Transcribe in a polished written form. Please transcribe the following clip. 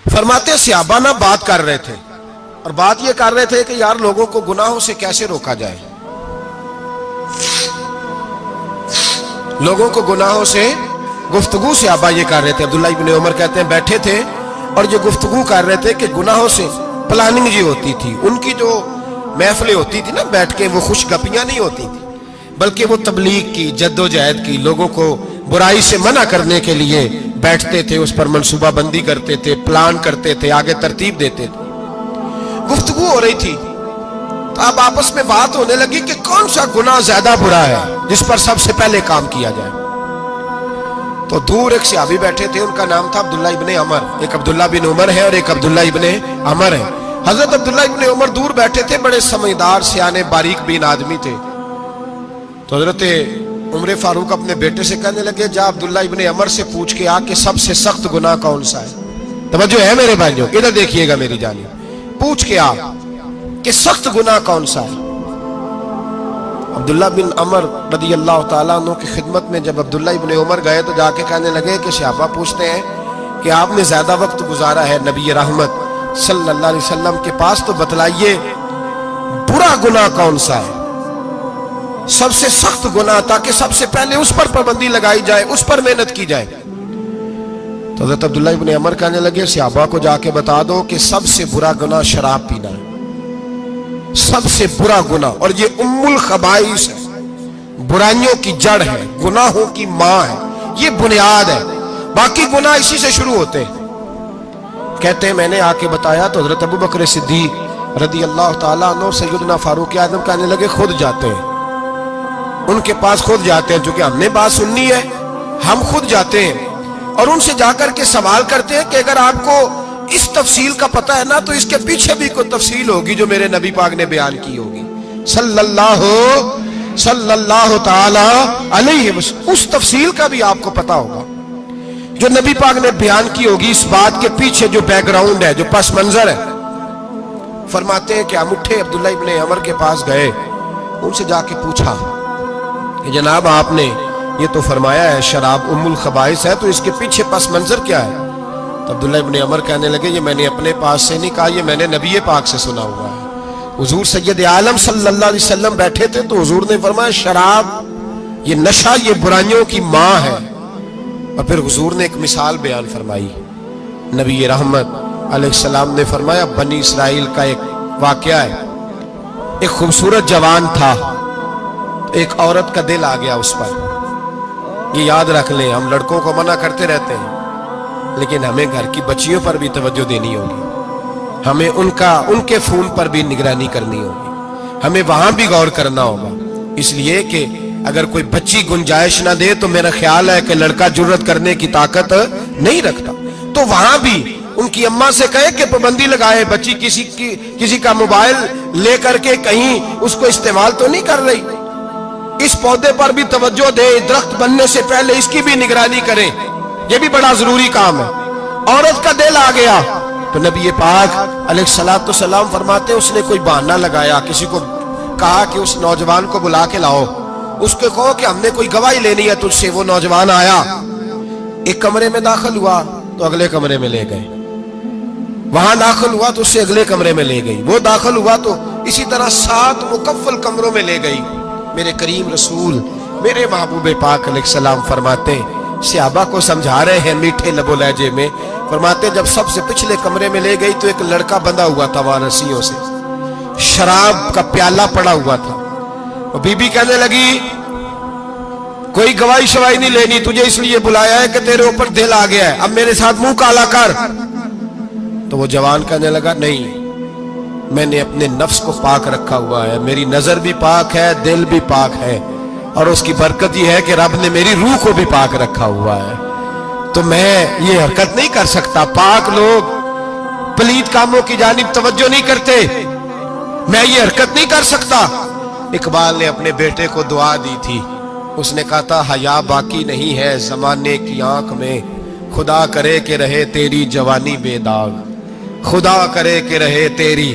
فرماتے صحابہ نہ بات کر رہے تھے اور بات یہ کر رہے تھے کہ یار لوگوں کو گناہوں سے کیسے روکا جائے، لوگوں کو گناہوں سے گفتگو صحابہ یہ کر رہے تھے۔ عبداللہ ابن عمر کہتے ہیں بیٹھے تھے اور یہ گفتگو کر رہے تھے کہ گناہوں سے پلاننگ جی ہوتی تھی، ان کی جو محفلیں ہوتی تھی نا بیٹھ کے، وہ خوش گپیاں نہیں ہوتی تھی بلکہ وہ تبلیغ کی، جد و جہد کی، لوگوں کو برائی سے منع کرنے کے لیے بیٹھتے تھے، اس پر منصوبہ بندی کرتے تھے، پلان کرتے تھے، آگے ترتیب دیتے تھے۔ گفتگو ہو رہی تھی تو اب آپس میں بات ہونے لگی کہ کون سا گناہ زیادہ برا ہے جس پر سب سے پہلے کام کیا جائے۔ تو دور ایک صحابی بیٹھے تھے، ان کا نام تھا عبداللہ ابن عمر، ایک عبداللہ بن عمر ہے اور ایک عبداللہ ابن عمر ہے۔ حضرت عبداللہ ابن عمر دور بیٹھے تھے، بڑے سمجھدار سیانے باریک بین آدمی تھے۔ تو حضرت عمر فاروق اپنے بیٹے سے کہنے لگے جا عبداللہ ابن عمر سے پوچھ کے آ کہ سب سے سخت گناہ کون سا ہے۔ توجہ ہے میرے بھائیوں، ادھر دیکھیے گا میری جانب، پوچھ کے آ کہ سخت گناہ کون سا ہے۔ عبداللہ بن عمر رضی اللہ تعالیٰ عنہ کی خدمت میں جب عبداللہ ابن عمر گئے تو جا کے کہنے لگے کہ صحابہ پوچھتے ہیں کہ آپ نے زیادہ وقت گزارا ہے نبی رحمت صلی اللہ علیہ وسلم کے پاس، تو بتلائیے برا گناہ کون سا ہے، سب سے سخت گناہ، تاکہ سب سے پہلے اس پر پابندی لگائی جائے، اس پر محنت کی جائے۔ تو حضرت عبداللہ ابن عمر کہنے لگے صحابہ کو جا کے بتا دو کہ سب سے برا گناہ شراب پینا ہے، سب سے برا گناہ، اور یہ ام الخبائث ہے، برائیوں کی جڑ ہے، گناہوں کی ماں ہے، یہ بنیاد ہے، باقی گناہ اسی سے شروع ہوتے ہیں۔ کہتے ہیں میں نے آ کے بتایا تو حضرت ابو بکر صدیق رضی اللہ تعالیٰ عنہ سیدنا فاروق اعظم کہنے لگے خود جاتے ہیں، ان کے پاس خود جاتے ہیں، چونکہ ہم نے بات سننی ہے ہم خود جاتے ہیں اور ان سے جا کر کے سوال کرتے ہیں کہ اگر آپ کو اس تفصیل کا پتہ ہے نا تو اس کے پیچھے بھی کوئی تفصیل ہوگی جو میرے نبی پاک نے بیان کی ہوگی صلی اللہ تعالی علیہ وسلم، اس تفصیل کا بھی آپ کو پتہ ہوگا جو نبی پاک نے بیان کی ہوگی، اس بات کے پیچھے جو بیک گراؤنڈ ہے، جو پس منظر ہے۔ فرماتے ہیں کہ ہم اٹھے، عبداللہ ابن عمر کے پاس گئے، ان سے جا کے پوچھا کہ جناب آپ نے یہ تو فرمایا ہے شراب ام الخبائث ہے، تو اس کے پیچھے پس منظر کیا ہے؟ تو عبداللہ ابن عمر کہنے لگے یہ میں نے اپنے پاس سے نہیں کہا، یہ میں نے نبی پاک سے سنا ہوا ہے۔ حضور سید عالم صلی اللہ علیہ وسلم بیٹھے تھے تو حضور نے فرمایا شراب، یہ نشہ، یہ برائیوں کی ماں ہے۔ اور پھر حضور نے ایک مثال بیان فرمائی، نبی رحمت علیہ السلام نے فرمایا بنی اسرائیل کا ایک واقعہ ہے، ایک خوبصورت جوان تھا، ایک عورت کا دل آ گیا اس پر۔ یہ یاد رکھ لیں، ہم لڑکوں کو منع کرتے رہتے ہیں لیکن ہمیں گھر کی بچیوں پر بھی توجہ دینی ہوگی، ہمیں ان کے فون پر بھی نگرانی کرنی ہوگی، ہمیں وہاں بھی غور کرنا ہوگا، اس لیے کہ اگر کوئی بچی گنجائش نہ دے تو میرا خیال ہے کہ لڑکا جرت کرنے کی طاقت نہیں رکھتا، تو وہاں بھی ان کی اماں سے کہے کہ پابندی لگائے، بچی کسی کا موبائل لے کر کے کہیں اس کو استعمال تو نہیں کر رہی، اس پودے پر بھی توجہ دے، درخت بننے سے پہلے اس کی بھی نگرانی کریں، یہ بھی بڑا ضروری کام ہے۔ عورت کا دل آ گیا تو نبی پاک علیہ الصلوۃ والسلام فرماتے اس نے کوئی بہانہ لگایا، کسی کو کہا کہ اس نوجوان کو بلا کے لاؤ، اس کو کہو کہ ہم نے کوئی گواہی لینی ہے تجھ سے۔ وہ نوجوان آیا، ایک کمرے میں داخل ہوا تو اگلے کمرے میں لے گئے، وہاں داخل ہوا تو اس سے اگلے کمرے میں لے گئی، وہ داخل ہوا تو اسی طرح 7 مکفل کمروں میں لے گئی۔ میرے کریم رسول میرے محبوب پاک علیہ السلام فرماتے صحابہ کو سمجھا رہے ہیں میٹھے لب و لہجے میں، فرماتے جب سب سے پچھلے کمرے میں لے گئی تو ایک لڑکا بندھا ہوا تھا وہاں رسیوں سے، شراب کا پیالہ پڑا ہوا تھا، اور بی بی کہنے لگی کوئی گواہی شواہی نہیں لینی، تجھے اس لیے بلایا ہے کہ تیرے اوپر دل آ گیا ہے، اب میرے ساتھ منہ کالا کر۔ تو وہ جوان کہنے لگا نہیں، میں نے اپنے نفس کو پاک رکھا ہوا ہے، میری نظر بھی پاک ہے، دل بھی پاک ہے، اور اس کی برکت یہ ہے کہ رب نے میری روح کو بھی پاک رکھا ہوا ہے، تو میں یہ حرکت نہیں کر سکتا۔ پاک لوگ پلید کاموں کی جانب توجہ نہیں کرتے، میں یہ حرکت نہیں کر سکتا۔ اقبال نے اپنے بیٹے کو دعا دی تھی، اس نے کہا تھا حیا باقی نہیں ہے زمانے کی آنکھ میں، خدا کرے کہ رہے تیری جوانی بے داغ، خدا کرے کہ رہے تیری